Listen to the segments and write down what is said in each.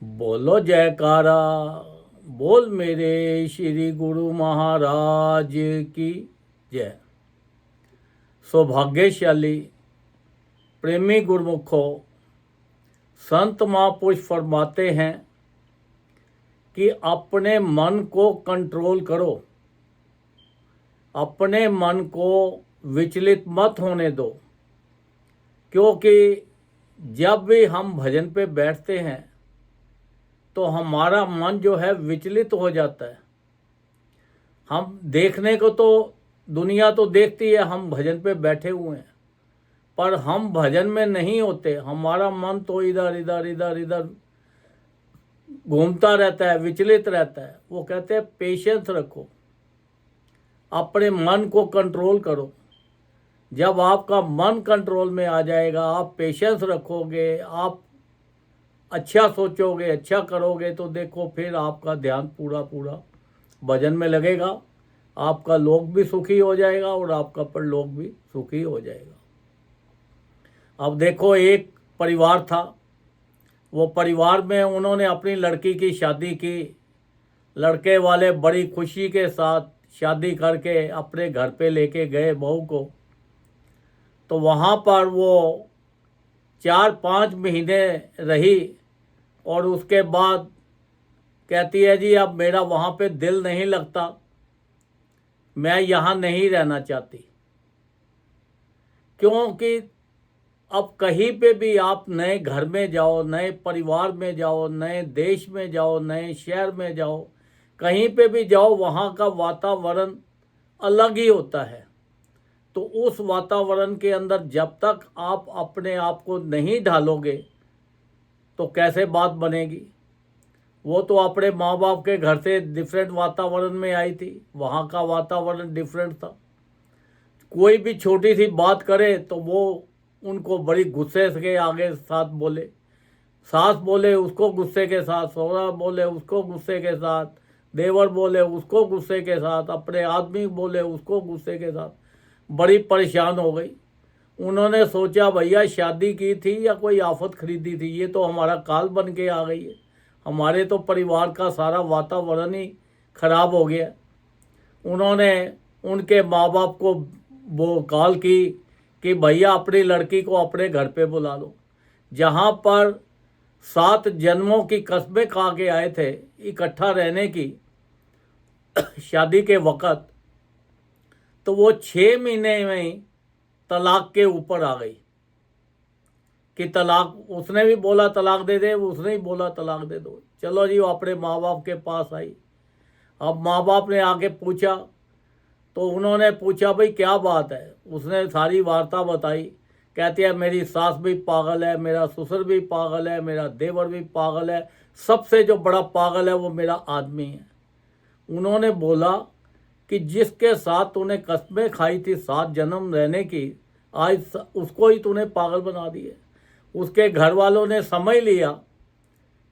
बोलो जयकारा। बोल मेरे श्री गुरु महाराज की जय। सौभाग्यशाली प्रेमी गुरुमुखों, संत महापुरुष फरमाते हैं कि अपने मन को कंट्रोल करो, अपने मन को विचलित मत होने दो। क्योंकि जब भी हम भजन पे बैठते हैं तो हमारा मन जो है विचलित हो जाता है। हम देखने को तो दुनिया तो देखती है हम भजन पे बैठे हुए हैं, पर हम भजन में नहीं होते। हमारा मन तो इधर इधर इधर इधर घूमता रहता है, विचलित रहता है। वो कहते हैं पेशेंस रखो, अपने मन को कंट्रोल करो। जब आपका मन कंट्रोल में आ जाएगा, आप पेशेंस रखोगे, आप अच्छा सोचोगे, अच्छा करोगे, तो देखो फिर आपका ध्यान पूरा पूरा भजन में लगेगा। आपका लोक भी सुखी हो जाएगा और आपका परलोक भी सुखी हो जाएगा। अब देखो, एक परिवार था। वो परिवार में उन्होंने अपनी लड़की की शादी की। लड़के वाले बड़ी खुशी के साथ शादी करके अपने घर पे लेके गए बहू को। तो वहाँ पर वो 4-5 महीने रही और उसके बाद कहती है जी अब मेरा वहाँ पे दिल नहीं लगता, मैं यहाँ नहीं रहना चाहती। क्योंकि अब कहीं पे भी आप नए घर में जाओ, नए परिवार में जाओ, नए देश में जाओ, नए शहर में जाओ, कहीं पे भी जाओ, वहाँ का वातावरण अलग ही होता है। तो उस वातावरण के अंदर जब तक आप अपने आप को नहीं ढालोगे तो कैसे बात बनेगी। वो तो अपने माँ बाप के घर से डिफरेंट वातावरण में आई थी, वहाँ का वातावरण डिफरेंट था। कोई भी छोटी सी बात करे तो वो उनको बड़ी गुस्से के आगे साथ बोले। सास बोले उसको गुस्से के साथ, सौरा बोले उसको गुस्से के साथ, देवर बोले उसको गुस्से के साथ, अपने आदमी बोले उसको गुस्से के साथ। बड़ी परेशान हो गई। उन्होंने सोचा भैया शादी की थी या कोई आफत खरीदी थी, ये तो हमारा काल बन के आ गई है। हमारे तो परिवार का सारा वातावरण ही खराब हो गया। उन्होंने उनके माँ बाप को वो कॉल की कि भैया अपनी लड़की को अपने घर पे बुला लो। जहाँ पर 7 जन्मों की कस्में खा के आए थे इकट्ठा रहने की शादी के वक़्त, तो वो 6 महीने में ही तलाक के ऊपर आ गई कि तलाक। उसने भी बोला तलाक दे दे, उसने ही बोला तलाक दे दो। चलो जी, वो अपने माँ बाप के पास आई। अब माँ बाप ने आके पूछा, तो उन्होंने पूछा भाई क्या बात है। उसने सारी वार्ता बताई। कहती है मेरी सास भी पागल है, मेरा ससुर भी पागल है, मेरा देवर भी पागल है, सबसे जो बड़ा पागल है वो मेरा आदमी है। उन्होंने बोला कि जिसके साथ तूने कस्में खाई थी 7 जन्म रहने की, आज उसको ही तूने पागल बना दिए। उसके घर वालों ने समझ लिया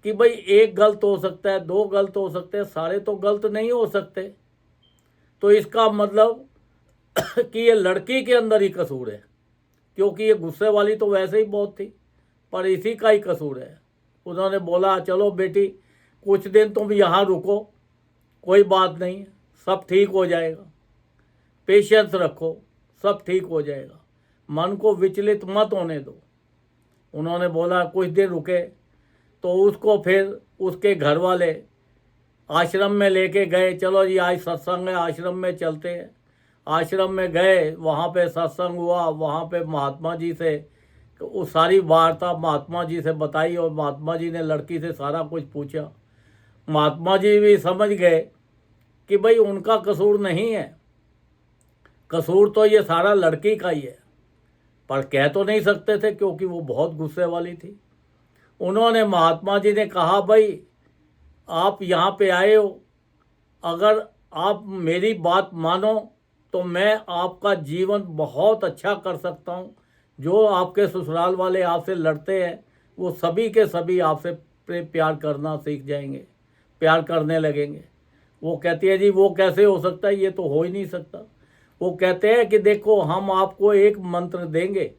कि भाई एक गलत हो सकता है, 2 गलत हो सकते हैं, सारे तो गलत नहीं हो सकते। तो इसका मतलब कि ये लड़की के अंदर ही कसूर है, क्योंकि ये गुस्से वाली तो वैसे ही बहुत थी, पर इसी का ही कसूर है। उन्होंने बोला चलो बेटी कुछ दिन तुम यहाँ रुको, कोई बात नहीं, सब ठीक हो जाएगा, पेशेंस रखो, सब ठीक हो जाएगा, मन को विचलित मत होने दो। उन्होंने बोला कुछ दिन रुके। तो उसको फिर उसके घर वाले आश्रम में लेके गए। चलो जी आज सत्संग है, आश्रम में चलते हैं। आश्रम में गए, वहाँ पे सत्संग हुआ। वहाँ पे महात्मा जी से वो सारी वार्ता महात्मा जी से बताई और महात्मा जी ने लड़की से सारा कुछ पूछा। महात्मा जी भी समझ गए कि भाई उनका कसूर नहीं है, कसूर तो ये सारा लड़की का ही है, पर कह तो नहीं सकते थे क्योंकि वो बहुत गुस्से वाली थी। उन्होंने महात्मा जी ने कहा भाई आप यहाँ पे आए हो, अगर आप मेरी बात मानो तो मैं आपका जीवन बहुत अच्छा कर सकता हूँ। जो आपके ससुराल वाले आपसे लड़ते हैं वो सभी के सभी आपसे प्यार करना सीख जाएंगे, प्यार करने लगेंगे। वो कहती है जी वो कैसे हो सकता है, ये तो हो ही नहीं सकता। वो कहते हैं कि देखो हम आपको एक मंत्र देंगे,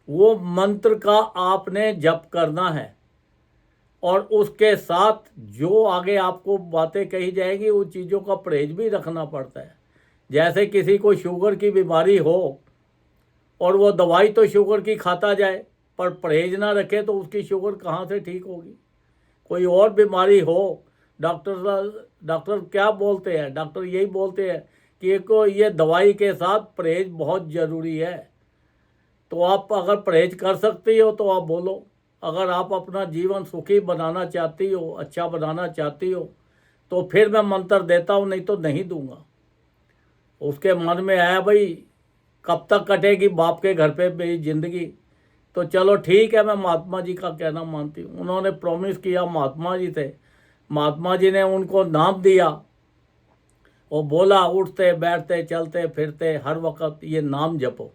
वो मंत्र का आपने जप करना है और उसके साथ जो आगे आपको बातें कही जाएंगी उन चीज़ों का परहेज भी रखना पड़ता है। जैसे किसी को शुगर की बीमारी हो और वो दवाई तो शुगर की खाता जाए पर परहेज ना रखे तो उसकी शुगर कहाँ से ठीक होगी। कोई और बीमारी हो, डॉक्टर क्या बोलते हैं, डॉक्टर यही बोलते हैं कि को ये दवाई के साथ परहेज बहुत ज़रूरी है। तो आप अगर परहेज कर सकती हो तो आप बोलो। अगर आप अपना जीवन सुखी बनाना चाहती हो, अच्छा बनाना चाहती हो, तो फिर मैं मंत्र देता हूँ, नहीं तो नहीं दूंगा। उसके मन में आया भाई कब तक कटेगी बाप के घर पे मेरी ज़िंदगी, तो चलो ठीक है, मैं महात्मा जी का कहना मानती हूँ। उन्होंने प्रॉमिस किया, महात्मा जी थे, महात्मा जी ने उनको नाम दिया। वो बोला उठते बैठते चलते फिरते हर वक्त ये नाम जपो।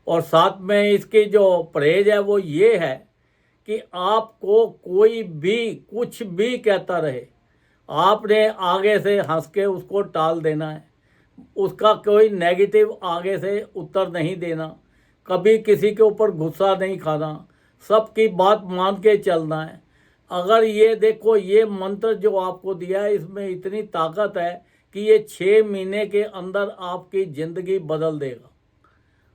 और साथ में इसकी जो परहेज है वो ये है कि आपको कोई भी कुछ भी कहता रहे, आपने आगे से हंस के उसको टाल देना है। उसका कोई नेगेटिव आगे से उत्तर नहीं देना, कभी किसी के ऊपर गुस्सा नहीं खाना, सबकी बात मान के चलना है। अगर ये देखो, ये मंत्र जो आपको दिया है इसमें इतनी ताकत है कि ये 6 महीने के अंदर आपकी ज़िंदगी बदल देगा।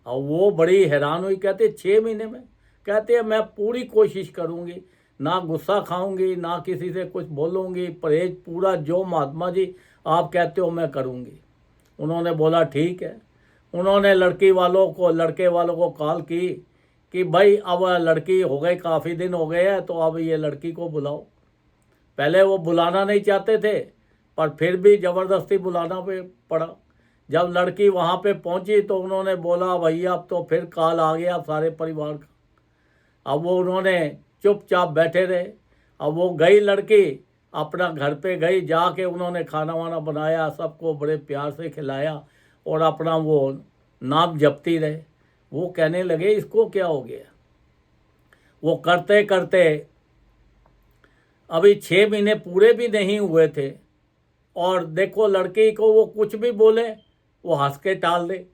और वो बड़ी हैरान हुई, कहते 6 महीने में, कहते हैं मैं पूरी कोशिश करूँगी, ना गुस्सा खाऊंगी, ना किसी से कुछ बोलूँगी, परहेज पूरा जो महात्मा जी आप कहते हो मैं करूँगी। उन्होंने बोला ठीक है। उन्होंने लड़के वालों को कॉल की कि भाई अब लड़की हो गई, काफ़ी दिन हो गए हैं, तो अब ये लड़की को बुलाओ। पहले वो बुलाना नहीं चाहते थे पर फिर भी ज़बरदस्ती बुलाना पड़ा। जब लड़की वहाँ पे पहुँची तो उन्होंने बोला भैया अब तो फिर कॉल आ गया सारे परिवार का। अब वो उन्होंने चुपचाप बैठे रहे। अब वो गई लड़की अपना घर पे गई, जाके उन्होंने खाना वाना बनाया, सबको बड़े प्यार से खिलाया और अपना वो नाम जपती रहे। वो कहने लगे इसको क्या हो गया। वो करते करते अभी 6 महीने पूरे भी नहीं हुए थे और देखो लड़की को वो कुछ भी बोले वो हंस के टाल दे।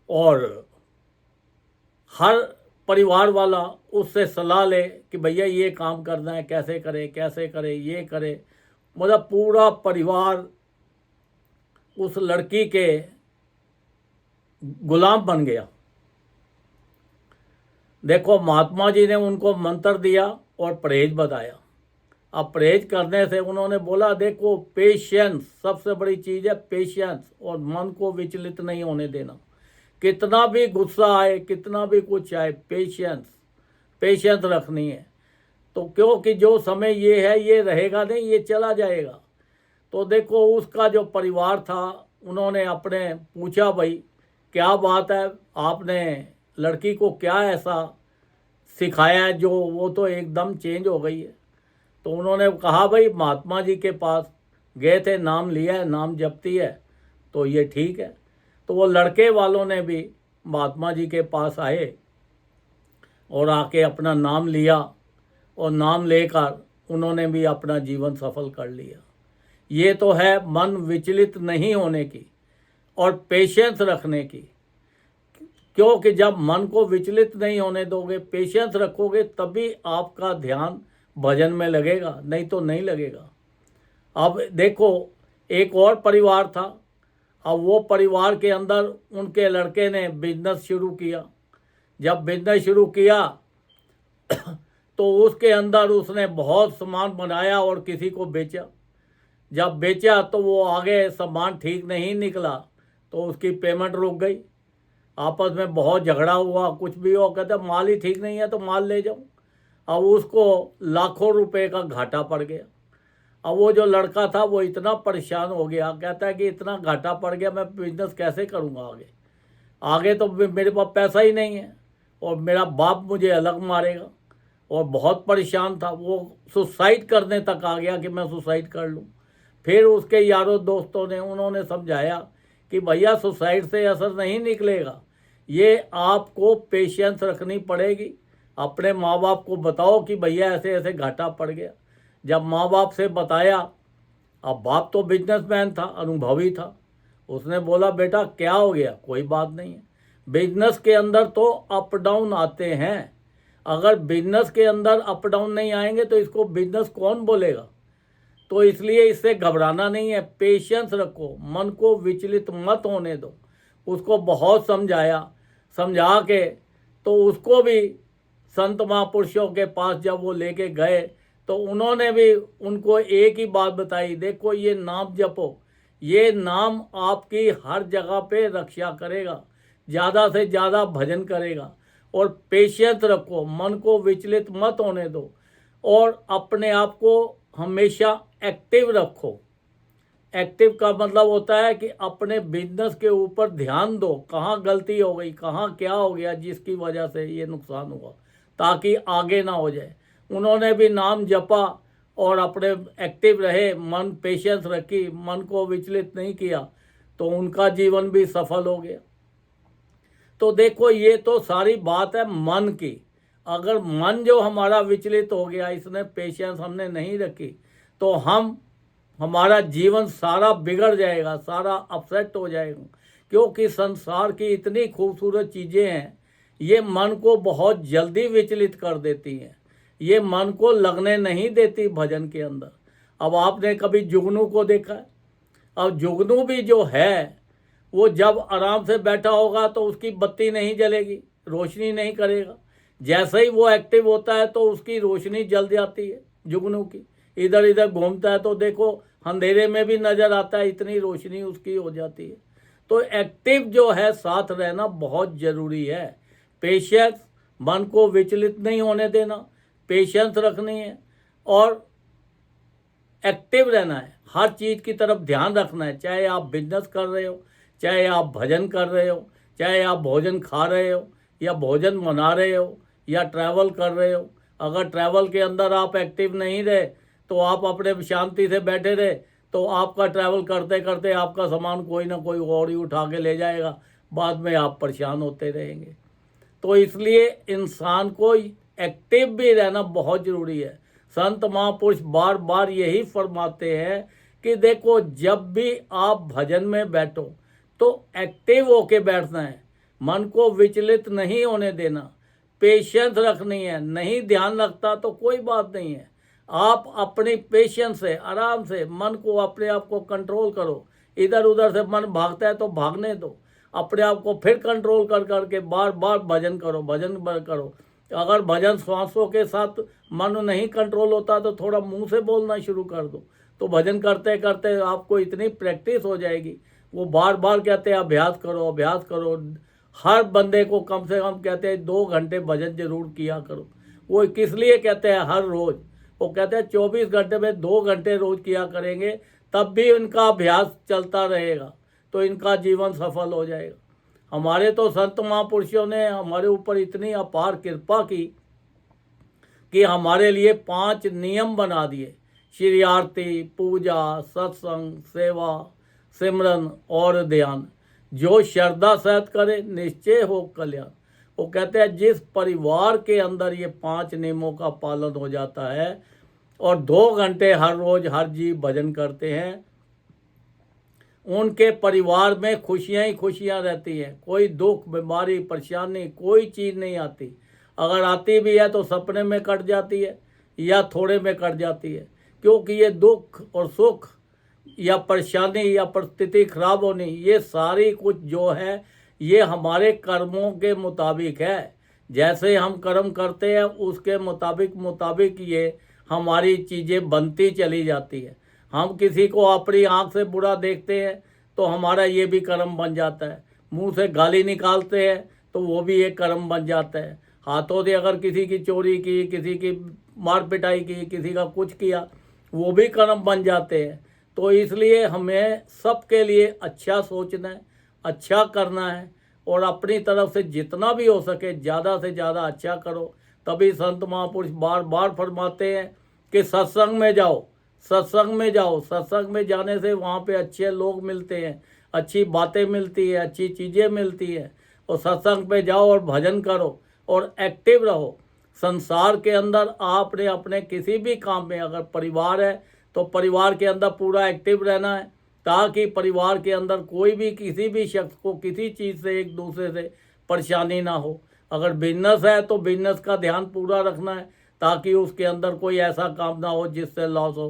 और हर परिवार वाला उससे सलाह ले कि भैया ये काम करना है, कैसे करे ये करे। मतलब पूरा परिवार उस लड़की के गुलाम बन गया। देखो महात्मा जी ने उनको मंत्र दिया और परहेज बताया। अब परहेज करने से उन्होंने बोला देखो पेशेंस सबसे बड़ी चीज़ है, पेशेंस, और मन को विचलित नहीं होने देना। कितना भी गुस्सा आए, कितना भी कुछ आए, पेशेंस रखनी है। तो क्योंकि जो समय ये है ये रहेगा नहीं, ये चला जाएगा। तो देखो उसका जो परिवार था उन्होंने अपने पूछा भाई क्या बात है, आपने लड़की को क्या ऐसा सिखाया है जो वो तो एकदम चेंज हो गई है। तो उन्होंने कहा भाई महात्मा जी के पास गए थे, नाम लिया है, नाम जपती है, तो ये ठीक है। तो वो लड़के वालों ने भी महात्मा जी के पास आए और आके अपना नाम लिया और नाम लेकर उन्होंने भी अपना जीवन सफल कर लिया। ये तो है मन विचलित नहीं होने की और पेशेंस रखने की। क्योंकि जब मन को विचलित नहीं होने दोगे, पेशेंस रखोगे, तभी आपका ध्यान भजन में लगेगा, नहीं तो नहीं लगेगा। अब देखो एक और परिवार था। अब वो परिवार के अंदर उनके लड़के ने बिजनेस शुरू किया। जब बिजनेस शुरू किया तो उसके अंदर उसने बहुत सामान बनाया और किसी को बेचा। जब बेचा तो वो आगे सामान ठीक नहीं निकला तो उसकी पेमेंट रुक गई। आपस में बहुत झगड़ा हुआ, कुछ भी हो, कहते माल ही ठीक नहीं है तो माल ले जाओ। अब उसको लाखों रुपए का घाटा पड़ गया। अब वो जो लड़का था वो इतना परेशान हो गया, कहता है कि इतना घाटा पड़ गया, मैं बिजनेस कैसे करूँगा आगे तो मेरे पास पैसा ही नहीं है और मेरा बाप मुझे अलग मारेगा। और बहुत परेशान था, वो सुसाइड करने तक आ गया कि मैं सुसाइड कर लूँ। फिर उसके यारों दोस्तों ने उन्होंने समझाया कि भैया सुसाइड से असर नहीं निकलेगा, ये आपको पेशेंस रखनी पड़ेगी। अपने माँ बाप को बताओ कि भैया ऐसे ऐसे घाटा पड़ गया। जब माँ बाप से बताया, अब बाप तो बिजनेसमैन था, अनुभवी था, उसने बोला बेटा क्या हो गया, कोई बात नहीं है, बिजनेस के अंदर तो अप डाउन आते हैं। अगर बिजनेस के अंदर अप डाउन नहीं आएंगे तो इसको बिजनेस कौन बोलेगा। तो इसलिए इससे घबराना नहीं है, पेशेंस रखो, मन को विचलित मत होने दो। उसको बहुत समझाया, समझा के तो उसको भी संत महापुरुषों के पास जब वो लेके गए तो उन्होंने भी उनको एक ही बात बताई, देखो ये नाम जपो, ये नाम आपकी हर जगह पे रक्षा करेगा, ज़्यादा से ज़्यादा भजन करेगा। और पेशेंस रखो, मन को विचलित मत होने दो और अपने आप को हमेशा एक्टिव रखो। एक्टिव का मतलब होता है कि अपने बिजनेस के ऊपर ध्यान दो, कहाँ गलती हो गई, कहाँ क्या हो गया जिसकी वजह से ये नुकसान हुआ, ताकि आगे ना हो जाए। उन्होंने भी नाम जपा और अपने एक्टिव रहे, मन पेशेंस रखी, मन को विचलित नहीं किया, तो उनका जीवन भी सफल हो गया। तो देखो ये तो सारी बात है मन की। अगर मन जो हमारा विचलित हो गया, इसने पेशेंस हमने नहीं रखी, तो हमारा जीवन सारा बिगड़ जाएगा, सारा अपसेट हो जाएगा। क्योंकि संसार की इतनी खूबसूरत चीज़ें हैं, ये मन को बहुत जल्दी विचलित कर देती हैं, ये मन को लगने नहीं देती भजन के अंदर। अब आपने कभी जुगनू को देखा है? अब जुगनू भी जो है वो जब आराम से बैठा होगा तो उसकी बत्ती नहीं जलेगी, रोशनी नहीं करेगा। जैसे ही वो एक्टिव होता है तो उसकी रोशनी जल जाती है जुगनू की। इधर इधर घूमता है तो देखो अंधेरे में भी नज़र आता है, इतनी रोशनी उसकी हो जाती है। तो एक्टिव जो है साथ रहना बहुत ज़रूरी है। पेशेंस, मन को विचलित नहीं होने देना, पेशेंस रखनी है और एक्टिव रहना है, हर चीज़ की तरफ ध्यान रखना है। चाहे आप बिजनेस कर रहे हो, चाहे आप भजन कर रहे हो, चाहे आप भोजन खा रहे हो या भोजन बना रहे हो या ट्रैवल कर रहे हो। अगर ट्रैवल के अंदर आप एक्टिव नहीं रहे तो आप अपने शांति से बैठे रहे तो आपका ट्रैवल करते करते आपका सामान कोई ना कोई और ही उठा के ले जाएगा, बाद में आप परेशान होते रहेंगे। तो इसलिए इंसान को एक्टिव भी रहना बहुत ज़रूरी है। संत महापुरुष बार बार यही फरमाते हैं कि देखो जब भी आप भजन में बैठो तो एक्टिव होके बैठना है, मन को विचलित नहीं होने देना, पेशेंस रखनी है। नहीं ध्यान रखता तो कोई बात नहीं है, आप अपनी पेशेंस से आराम से मन को अपने आप को कंट्रोल करो। इधर उधर से मन भागता है तो भागने दो, अपने आप को फिर कंट्रोल कर करके बार बार भजन करो, भजन करो। अगर भजन श्वासों के साथ मन नहीं कंट्रोल होता तो थोड़ा मुंह से बोलना शुरू कर दो, तो भजन करते करते आपको इतनी प्रैक्टिस हो जाएगी। वो बार बार कहते हैं अभ्यास करो, अभ्यास करो। हर बंदे को कम से कम कहते हैं 2 घंटे भजन जरूर किया करो। वो किस लिए कहते हैं हर रोज़, वो कहते हैं 24 घंटे में 2 घंटे रोज़ किया करेंगे, तब भी इनका अभ्यास चलता रहेगा तो इनका जीवन सफल हो जाएगा। हमारे तो संत महापुरुषों ने हमारे ऊपर इतनी अपार कृपा की कि हमारे लिए 5 नियम बना दिए: श्री आरती, पूजा, सत्संग, सेवा, सिमरन और ध्यान। जो श्रद्धा सहित करे निश्चय हो कल्याण। वो कहते हैं जिस परिवार के अंदर ये 5 नियमों का पालन हो जाता है और 2 घंटे हर रोज हर जीव भजन करते हैं, उनके परिवार में खुशियां ही खुशियां रहती हैं। कोई दुख, बीमारी, परेशानी कोई चीज़ नहीं आती। अगर आती भी है तो सपने में कट जाती है या थोड़े में कट जाती है, क्योंकि ये दुख और सुख या परेशानी या परिस्थिति खराब होनी, ये सारी कुछ जो है ये हमारे कर्मों के मुताबिक है। जैसे हम कर्म करते हैं उसके मुताबिक ये हमारी चीज़ें बनती चली जाती है। हम किसी को अपनी आँख से बुरा देखते हैं तो हमारा ये भी कर्म बन जाता है। मुंह से गाली निकालते हैं तो वो भी एक कर्म बन जाता है। हाथों से अगर किसी की चोरी की, किसी की मार पिटाई की, किसी का कुछ किया, वो भी कर्म बन जाते हैं। तो इसलिए हमें सबके लिए अच्छा सोचना है, अच्छा करना है और अपनी तरफ से जितना भी हो सके ज़्यादा से ज़्यादा अच्छा करो। तभी संत महापुरुष बार बार फरमाते हैं कि सत्संग में जाओ, सत्संग में जाओ। सत्संग में जाने से वहाँ पे अच्छे लोग मिलते हैं, अच्छी बातें मिलती है, अच्छी चीज़ें मिलती है। और सत्संग पे जाओ और भजन करो और एक्टिव रहो। संसार के अंदर आपने अपने किसी भी काम में, अगर परिवार है तो परिवार के अंदर पूरा एक्टिव रहना है, ताकि परिवार के अंदर कोई भी किसी भी शख्स को किसी चीज़ से एक दूसरे से परेशानी ना हो। अगर बिजनेस है तो बिजनेस का ध्यान पूरा रखना है ताकि उसके अंदर कोई ऐसा काम ना हो जिससे लॉस हो।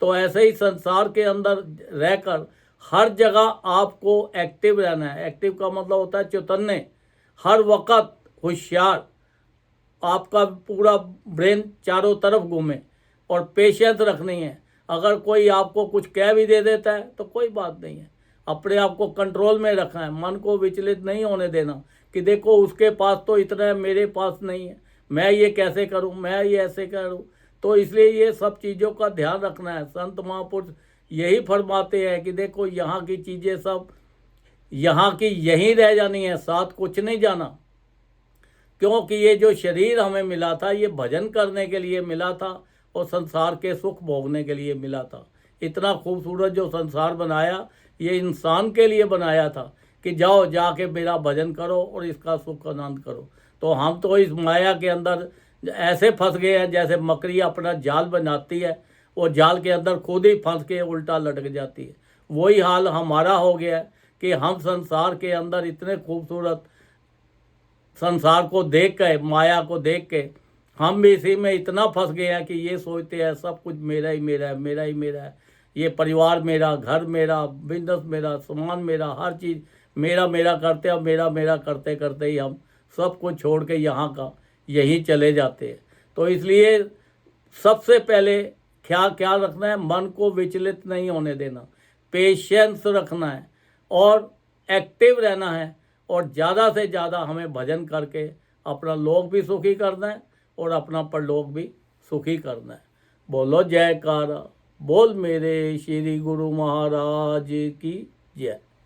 तो ऐसे ही संसार के अंदर रहकर हर जगह आपको एक्टिव रहना है। एक्टिव का मतलब होता है चौतन्य, हर वक्त होशियार, आपका पूरा ब्रेन चारों तरफ घूमे और पेशेंस रखनी है। अगर कोई आपको कुछ कह भी दे देता है तो कोई बात नहीं है, अपने आप को कंट्रोल में रखना है, मन को विचलित नहीं होने देना कि देखो उसके पास तो इतना है, मेरे पास नहीं है, मैं ये कैसे करूं, मैं ये ऐसे करूं। तो इसलिए ये सब चीज़ों का ध्यान रखना है। संत महापुरुष यही फरमाते हैं कि देखो यहाँ की चीज़ें सब यहाँ की यहीं रह जानी है, साथ कुछ नहीं जाना। क्योंकि ये जो शरीर हमें मिला था ये भजन करने के लिए मिला था और संसार के सुख भोगने के लिए मिला था। इतना खूबसूरत जो संसार बनाया ये इंसान के लिए बनाया था कि जाओ जाके मेरा भजन करो और इसका सुख आनंद करो। तो हम तो इस माया के अंदर ऐसे फंस गए हैं जैसे मकड़ी अपना जाल बनाती है, वो जाल के अंदर खुद ही फंस के उल्टा लटक जाती है। वही हाल हमारा हो गया है कि हम संसार के अंदर इतने खूबसूरत संसार को देख के, माया को देख के हम भी इसी में इतना फंस गए हैं कि ये सोचते हैं सब कुछ मेरा ही मेरा है, मेरा ही मेरा है, ये परिवार मेरा, घर मेरा, बिजनेस मेरा, सामान मेरा, हर चीज़ मेरा मेरा करते हैं। मेरा मेरा करते करते ही हम सब कुछ छोड़ के यहाँ का यहीं चले जाते हैं। तो इसलिए सबसे पहले क्या ख्याल रखना है, मन को विचलित नहीं होने देना, पेशेंस रखना है और एक्टिव रहना है। और ज़्यादा से ज़्यादा हमें भजन करके अपना लोक भी सुखी करना है और अपना परलोक भी सुखी करना है। बोलो जयकारा, बोल मेरे श्री गुरु महाराज की जय।